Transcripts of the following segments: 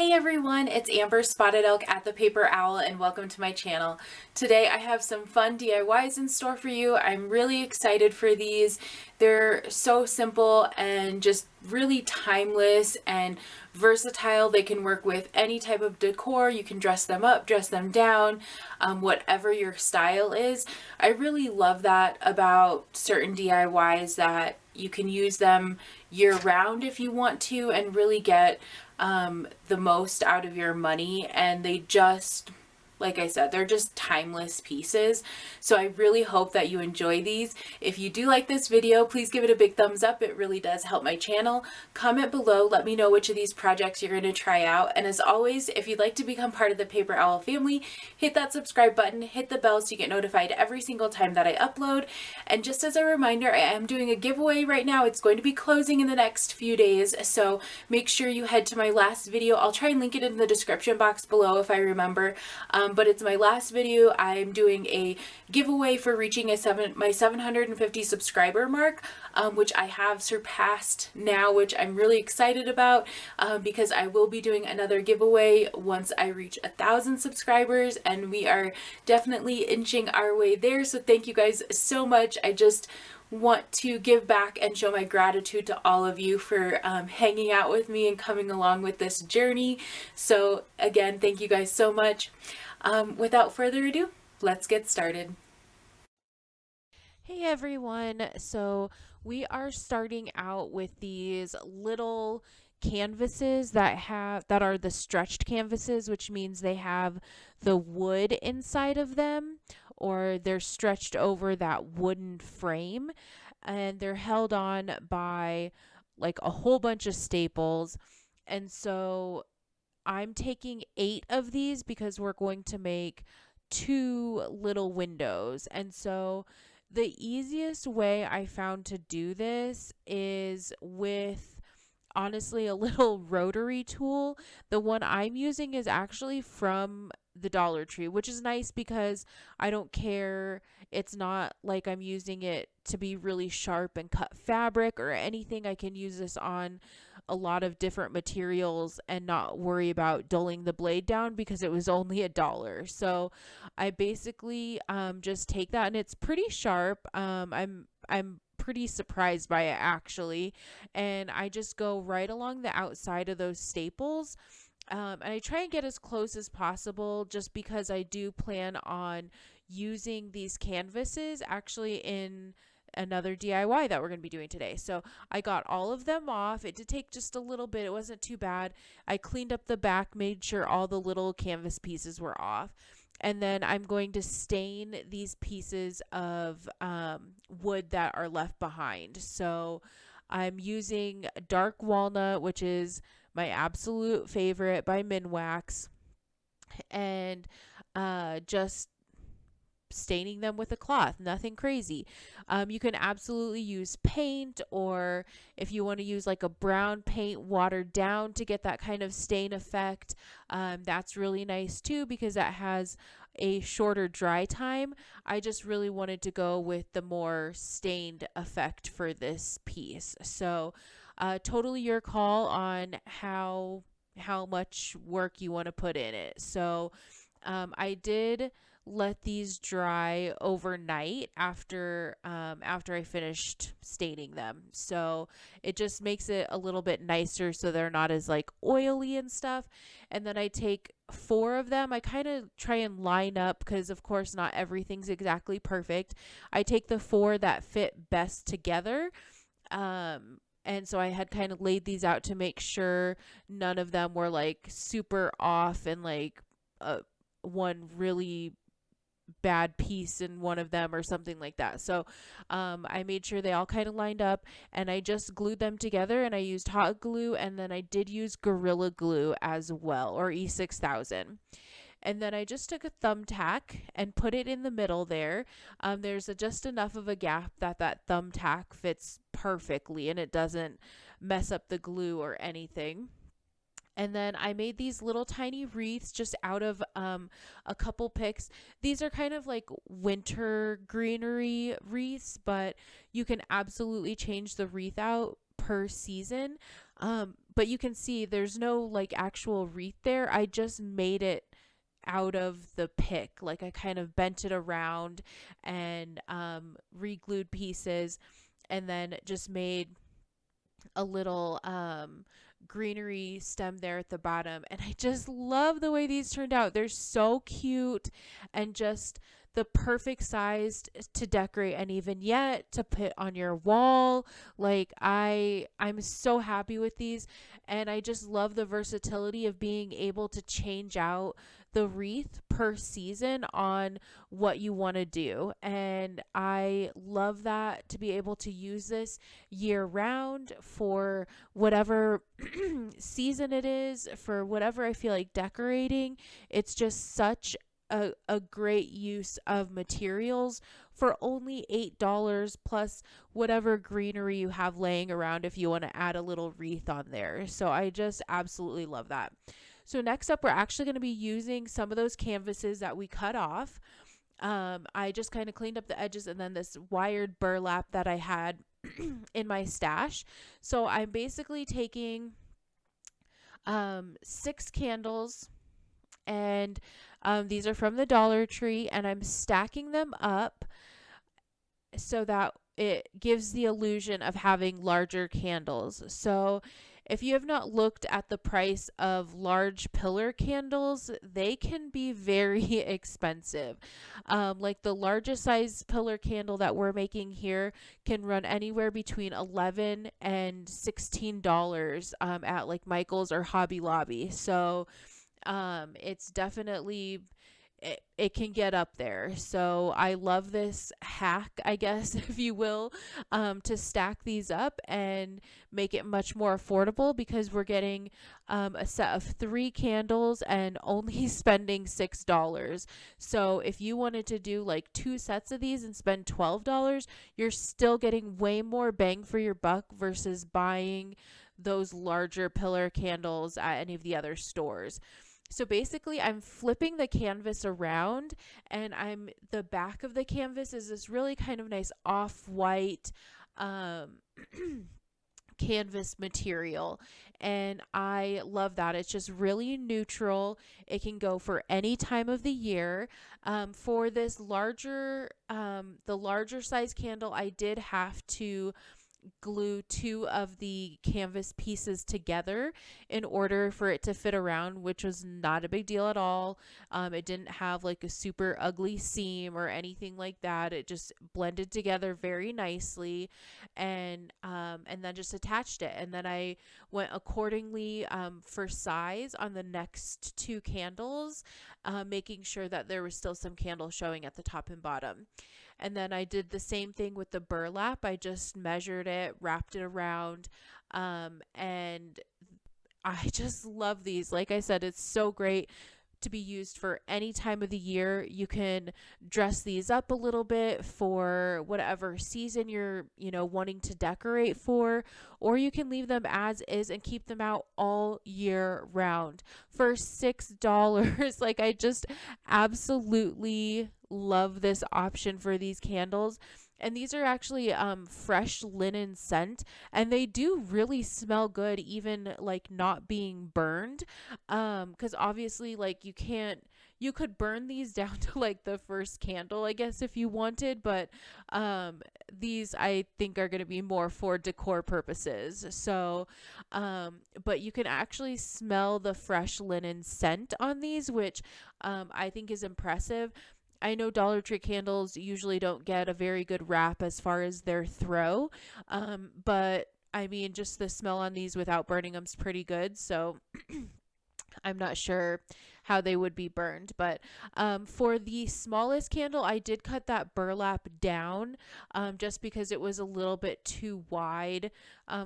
Hey everyone, it's Amber Spotted Elk at the Paper Owl and welcome to my channel. Today I have some fun DIYs in store for you. I'm really excited for these. They're so simple and just really timeless and versatile. They can work with any type of decor. You can dress them up, dress them down, whatever your style is. I really love that about certain DIYs, that you can use them year round if you want to and really get the most out of your money. And they just, like I said, they're just timeless pieces. So I really hope that you enjoy these. If you do like this video, please give it a big thumbs up. It really does help my channel. Comment below, let me know which of these projects you're going to try out. And as always, if you'd like to become part of the Paper Owl family, hit that subscribe button, hit the bell so you get notified every single time that I upload. And just as a reminder, I am doing a giveaway right now. It's going to be closing in the next few days, so make sure you head to my last video. I'll try and link it in the description box below if I remember. But it's my last video. I'm doing a giveaway for reaching my 750 subscriber mark, which I have surpassed now, which I'm really excited about, because I will be doing another giveaway once I reach 1,000 subscribers, and we are definitely inching our way there. So thank you guys so much. I just want to give back and show my gratitude to all of you for hanging out with me and coming along with this journey. So again, thank you guys so much. Without further ado, let's get started. Hey everyone, so we are starting out with these little canvases that are the stretched canvases, which means they have the wood inside of them, or they're stretched over that wooden frame, and they're held on by like a whole bunch of staples. And so I'm taking 8 of these because we're going to make 2 little windows. And so the easiest way I found to do this is with, honestly, a little rotary tool. The one I'm using is actually from the Dollar Tree, which is nice because I don't care. It's not like I'm using it to be really sharp and cut fabric or anything. I can use this on a lot of different materials and not worry about dulling the blade down because it was only $1. So I basically just take that, and it's pretty sharp. I'm pretty surprised by it actually, and I just go right along the outside of those staples. And I try and get as close as possible just because I do plan on using these canvases actually in another DIY that we're going to be doing today. So I got all of them off. It did take just a little bit. It wasn't too bad. I cleaned up the back, made sure all the little canvas pieces were off. And then I'm going to stain these pieces of wood that are left behind. So I'm using dark walnut, which is my absolute favorite by Minwax, and just staining them with a cloth, nothing crazy. You can absolutely use paint, or if you want to use like a brown paint watered down to get that kind of stain effect, that's really nice too because that has a shorter dry time. I just really wanted to go with the more stained effect for this piece. So totally your call on how much work you want to put in it. So I did let these dry overnight after I finished staining them. So it just makes it a little bit nicer so they're not as like oily and stuff. And then I take 4 of them. I kind of try and line up because of course not everything's exactly perfect. I take the 4 that fit best together. And so I had kind of laid these out to make sure none of them were like super off and like one really bad piece in one of them or something like that. So I made sure they all kind of lined up, and I just glued them together, and I used hot glue, and then I did use Gorilla Glue as well, or E6000. And then I just took a thumbtack and put it in the middle there. There's just enough of a gap that thumbtack fits perfectly and it doesn't mess up the glue or anything. And then I made these little tiny wreaths just out of a couple picks. These are kind of like winter greenery wreaths, but you can absolutely change the wreath out per season. But you can see there's no like actual wreath there. I just made it out of the pick. Like I kind of bent it around and re-glued pieces and then just made a little greenery stem there at the bottom. And I just love the way these turned out. They're so cute and just the perfect size to decorate any vignette to put on your wall. Like I'm so happy with these, and I just love the versatility of being able to change out the wreath per season on what you want to do. And I love that, to be able to use this year round for whatever season it is, for whatever I feel like decorating. It's just such a great use of materials for only $8 plus whatever greenery you have laying around if you want to add a little wreath on there. So I just absolutely love that. So next up, we're actually going to be using some of those canvases that we cut off. I just kind of cleaned up the edges and then this wired burlap that I had in my stash. So I'm basically taking 6 candles, and these are from the Dollar Tree, and I'm stacking them up so that it gives the illusion of having larger candles. So if you have not looked at the price of large pillar candles, they can be very expensive. Like the largest size pillar candle that we're making here can run anywhere between $11 and $16 at like Michael's or Hobby Lobby. So it's definitely, it can get up there. So I love this hack, I guess, if you will, to stack these up and make it much more affordable, because we're getting a set of 3 candles and only spending $6. So if you wanted to do like 2 sets of these and spend $12, you're still getting way more bang for your buck versus buying those larger pillar candles at any of the other stores. So basically I'm flipping the canvas around, and the back of the canvas is this really kind of nice off-white canvas material, and I love that. It's just really neutral. It can go for any time of the year. For this the larger size candle, I did have to glue 2 of the canvas pieces together in order for it to fit around, which was not a big deal at all. It didn't have like a super ugly seam or anything like that. It just blended together very nicely, and then just attached it. And then I went accordingly for size on the next 2 candles, making sure that there was still some candle showing at the top and bottom. And then I did the same thing with the burlap. I just measured it, wrapped it around, and I just love these. Like I said, it's so great to be used for any time of the year. You can dress these up a little bit for whatever season you're, wanting to decorate for, or you can leave them as is and keep them out all year round for $6. Like, I just absolutely love this option for these candles. And these are actually fresh linen scent, and they do really smell good, even like not being burned. Because obviously, like, you could burn these down to like the first candle, I guess, if you wanted, but these I think are going to be more for decor purposes. So but you can actually smell the fresh linen scent on these, which I think is impressive. I know Dollar Tree candles usually don't get a very good rap as far as their throw, but I mean, just the smell on these without burning them is pretty good. So I'm not sure how they would be burned, but for the smallest candle, I did cut that burlap down just because it was a little bit too wide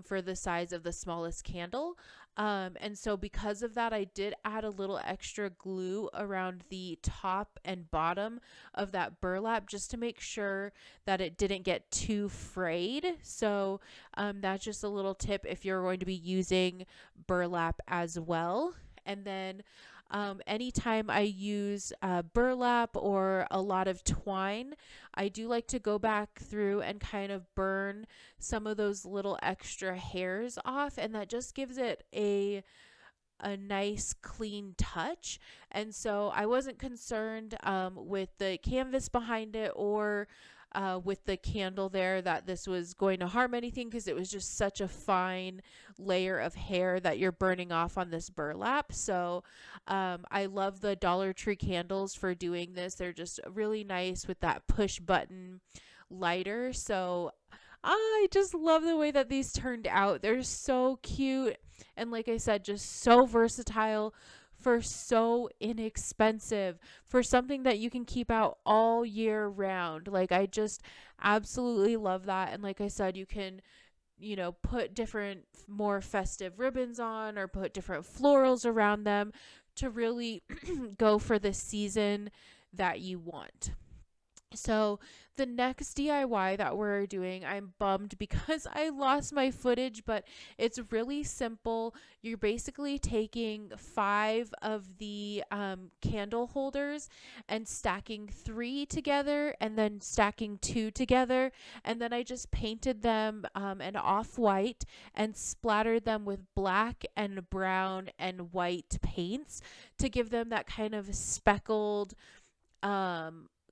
for the size of the smallest candle. And so because of that, I did add a little extra glue around the top and bottom of that burlap just to make sure that it didn't get too frayed. So that's just a little tip if you're going to be using burlap as well. And then Anytime I use burlap or a lot of twine, I do like to go back through and kind of burn some of those little extra hairs off, and that just gives it a nice clean touch. And so I wasn't concerned with the canvas behind it or with the candle there that this was going to harm anything, because it was just such a fine layer of hair that you're burning off on this burlap. So I love the Dollar Tree candles for doing this. They're just really nice with that push button lighter. So I just love the way that these turned out. They're so cute. And like I said, just so versatile for so inexpensive for something that you can keep out all year round. Like, I just absolutely love that. And like I said, you can, put different, more festive ribbons on or put different florals around them to really go for the season that you want. So the next DIY that we're doing, I'm bummed because I lost my footage, but it's really simple. You're basically taking 5 of the candle holders and stacking 3 together and then stacking 2 together. And then I just painted them an off-white and splattered them with black and brown and white paints to give them that kind of speckled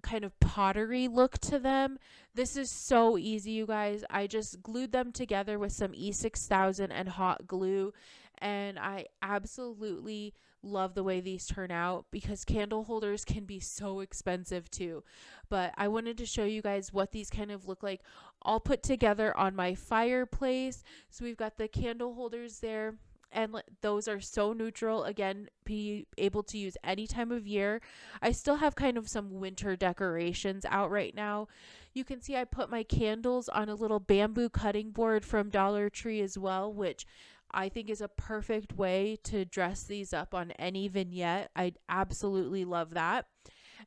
kind of pottery look to them. This is so easy, you guys. I just glued them together with some E6000 and hot glue, and I absolutely love the way these turn out because candle holders can be so expensive too. But I wanted to show you guys what these kind of look like all put together on my fireplace. So we've got the candle holders there, and those are so neutral. Again, be able to use any time of year. I still have kind of some winter decorations out right now. You can see I put my candles on a little bamboo cutting board from Dollar Tree as well, which I think is a perfect way to dress these up on any vignette. I absolutely love that.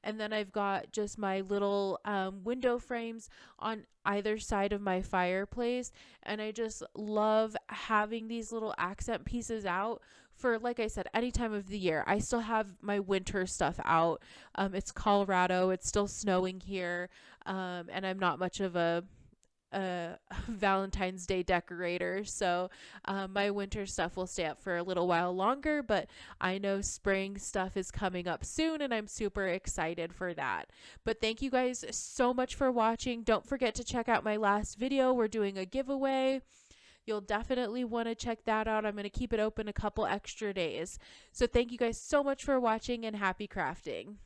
And then I've got just my little window frames on either side of my fireplace. And I just love having these little accent pieces out for, like I said, any time of the year. I still have my winter stuff out. It's Colorado. It's still snowing here. And I'm not much of a Valentine's Day decorator, so my winter stuff will stay up for a little while longer, but I know spring stuff is coming up soon and I'm super excited for that. But thank you guys so much for watching. Don't forget to check out my last video. We're doing a giveaway. You'll definitely want to check that out. I'm going to keep it open a couple extra days. So thank you guys so much for watching, and happy crafting.